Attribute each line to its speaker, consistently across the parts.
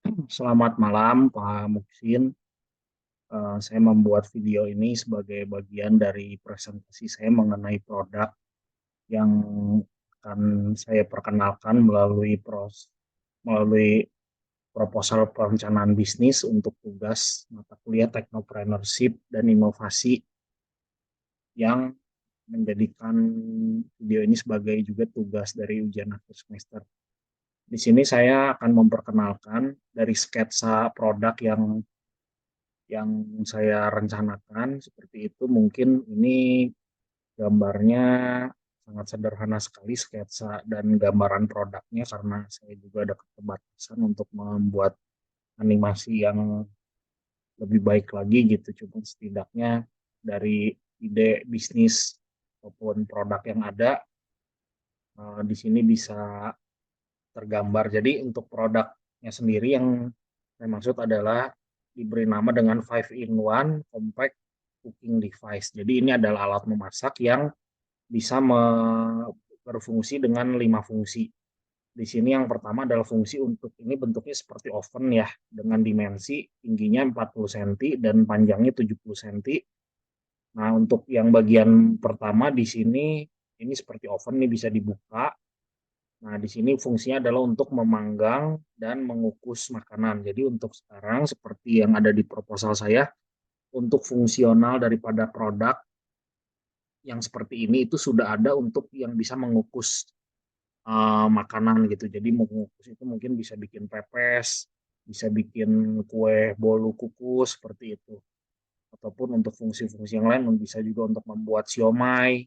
Speaker 1: Selamat malam, Pak Muksin. Saya membuat video ini sebagai bagian dari presentasi saya mengenai produk yang akan saya perkenalkan melalui proposal perencanaan bisnis untuk tugas mata kuliah Technopreneurship dan Inovasi yang menjadikan video ini sebagai juga tugas dari ujian akhir semester. Di sini saya akan memperkenalkan dari sketsa produk yang saya rencanakan seperti itu. Mungkin ini gambarnya sangat sederhana sekali, sketsa dan gambaran produknya, karena saya juga ada keterbatasan untuk membuat animasi yang lebih baik lagi gitu. Cuma setidaknya dari ide bisnis maupun produk yang ada di sini bisa tergambar. Jadi untuk produknya sendiri yang saya maksud adalah diberi nama dengan 5-in-1 Compact Cooking Device. Jadi ini adalah alat memasak yang bisa berfungsi dengan 5 fungsi. Di sini yang pertama adalah fungsi untuk ini bentuknya seperti oven ya, dengan dimensi tingginya 40 cm dan panjangnya 70 cm. Nah, untuk yang bagian pertama di sini ini seperti oven nih, bisa dibuka. Nah, di sini fungsinya adalah untuk memanggang dan mengukus makanan. Jadi untuk sekarang seperti yang ada di proposal saya, untuk fungsional daripada produk yang seperti ini itu sudah ada untuk yang bisa mengukus makanan gitu. Jadi mengukus itu mungkin bisa bikin pepes, bisa bikin kue bolu kukus seperti itu. Ataupun untuk fungsi-fungsi yang lain bisa juga untuk membuat siomay.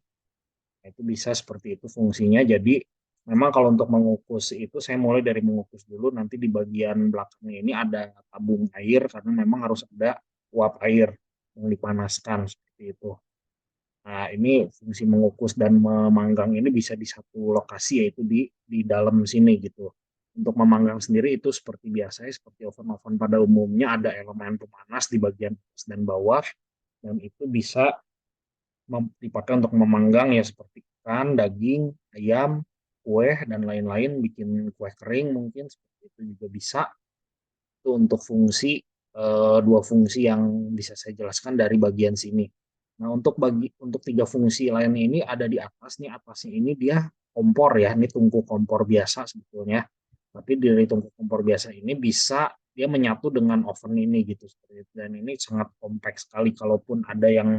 Speaker 1: Nah, itu bisa seperti itu fungsinya. Jadi memang kalau untuk mengukus itu saya mulai dari mengukus dulu. Nanti di bagian belakangnya ini ada tabung air karena memang harus ada uap air yang dipanaskan seperti itu. Nah, ini fungsi mengukus dan memanggang ini bisa di satu lokasi, yaitu di dalam sini gitu. Untuk memanggang sendiri itu seperti biasa, seperti oven-oven pada umumnya ada elemen pemanas di bagian atas dan bawah, dan itu bisa dipakai untuk memanggang ya seperti ikan, daging, ayam, kue, dan lain-lain, bikin kue kering mungkin seperti itu juga bisa. Itu untuk dua fungsi yang bisa saya jelaskan dari bagian sini. Nah, untuk tiga fungsi lain ini ada di atas nih. Atasnya ini dia kompor ya, ini tungku kompor biasa sebetulnya. Tapi dari tungku kompor biasa ini bisa dia menyatu dengan oven ini gitu seperti itu. Dan ini sangat kompleks sekali. Kalaupun ada yang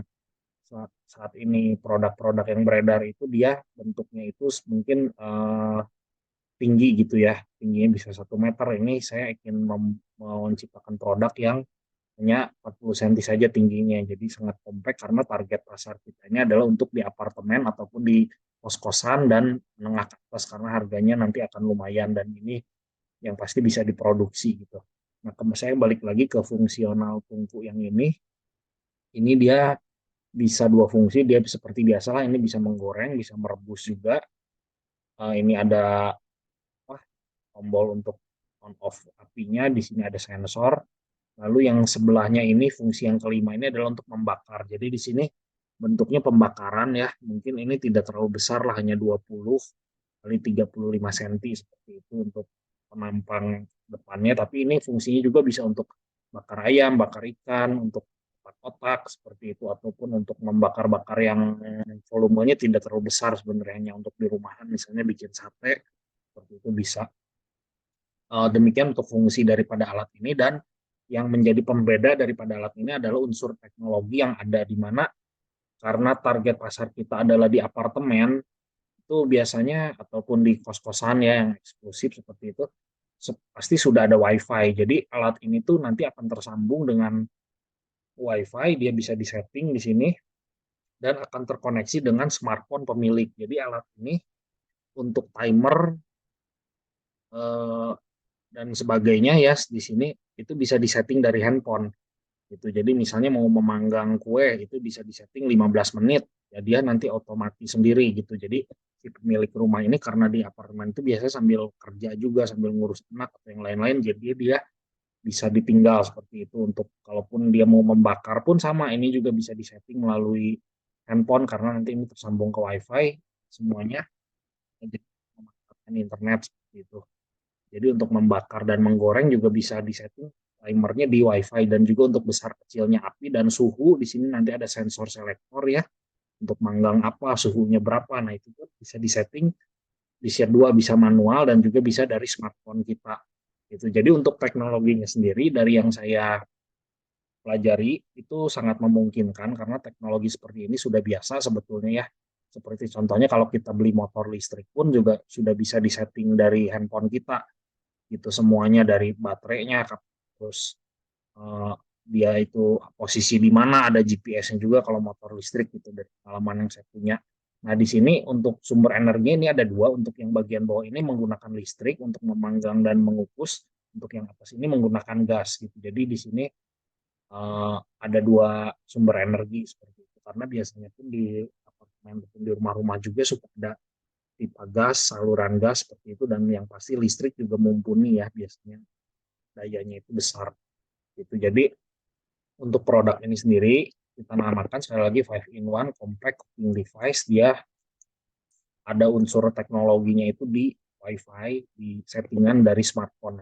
Speaker 1: saat ini produk-produk yang beredar itu dia bentuknya itu mungkin tinggi gitu ya, tingginya bisa 1 meter. Ini saya ingin menciptakan produk yang hanya 40 cm saja tingginya, jadi sangat kompak karena target pasar kita ini adalah untuk di apartemen ataupun di kos-kosan dan menengah ke atas, karena harganya nanti akan lumayan dan ini yang pasti bisa diproduksi gitu. Nah, saya balik lagi ke fungsional tungku yang ini dia bisa dua fungsi, dia seperti biasa lah, ini bisa menggoreng, bisa merebus juga. Ini ada tombol untuk on off apinya, di sini ada sensor. Lalu yang sebelahnya ini fungsi yang kelima ini adalah untuk membakar. Jadi di sini bentuknya pembakaran ya, mungkin ini tidak terlalu besar lah, hanya 20 kali 35 cm seperti itu untuk penampang depannya. Tapi ini fungsinya juga bisa untuk bakar ayam, bakar ikan, untuk otak-otak seperti itu, ataupun untuk membakar-bakar yang volumenya tidak terlalu besar sebenarnya, hanya untuk di rumahan misalnya bikin sate seperti itu bisa. Demikian untuk fungsi daripada alat ini, dan yang menjadi pembeda daripada alat ini adalah unsur teknologi yang ada di mana, karena target pasar kita adalah di apartemen itu biasanya, ataupun di kos-kosan ya yang eksklusif seperti itu, pasti sudah ada WiFi. Jadi alat ini tuh nanti akan tersambung dengan WiFi, dia bisa disetting di sini dan akan terkoneksi dengan smartphone pemilik. Jadi alat ini untuk timer eh, dan sebagainya ya di sini itu bisa disetting dari handphone gitu. Jadi misalnya mau memanggang kue itu bisa disetting 15 menit, ya dia nanti otomatis sendiri gitu. Jadi si pemilik rumah ini karena di apartemen itu biasanya sambil kerja juga, sambil ngurus anak atau yang lain-lain, jadi dia bisa ditinggal seperti itu. Untuk kalaupun dia mau membakar pun sama, ini juga bisa disetting melalui handphone karena nanti ini tersambung ke WiFi semuanya, jadi memanfaatkan internet seperti itu. Jadi untuk membakar dan menggoreng juga bisa disetting timernya di WiFi, dan juga untuk besar kecilnya api dan suhu di sini nanti ada sensor selektor ya, untuk manggang apa suhunya berapa. Nah itu pun bisa disetting di share 2, bisa manual dan juga bisa dari smartphone kita. Gitu. Jadi untuk teknologinya sendiri dari yang saya pelajari itu sangat memungkinkan karena teknologi seperti ini sudah biasa sebetulnya ya. Seperti contohnya kalau kita beli motor listrik pun juga sudah bisa disetting dari handphone kita gitu, semuanya dari baterainya, terus eh, dia itu posisi di mana, ada GPS-nya juga kalau motor listrik gitu dari pengalaman yang saya punya. Nah, di sini untuk sumber energi ini ada dua, untuk yang bagian bawah ini menggunakan listrik untuk memanggang dan mengukus, untuk yang atas ini menggunakan gas gitu. Jadi di sini ada dua sumber energi seperti itu. Karena biasanya pun di apartemen ataupun di rumah-rumah juga suka ada pipa gas, saluran gas seperti itu, dan yang pasti listrik juga mumpuni ya, biasanya dayanya itu besar gitu. Jadi untuk produk ini sendiri kita namakan sekali lagi 5-in-1 compact cooking device. Dia ada unsur teknologinya itu di WiFi, di settingan dari smartphone.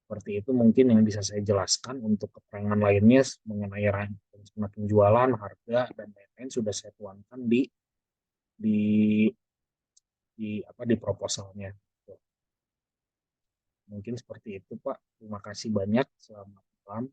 Speaker 1: Seperti itu mungkin yang bisa saya jelaskan. Untuk keterangan lainnya mengenai rancangan penjualan, harga dan lain-lain sudah saya tuangkan di di proposalnya. Mungkin seperti itu, Pak. Terima kasih banyak. Selamat malam.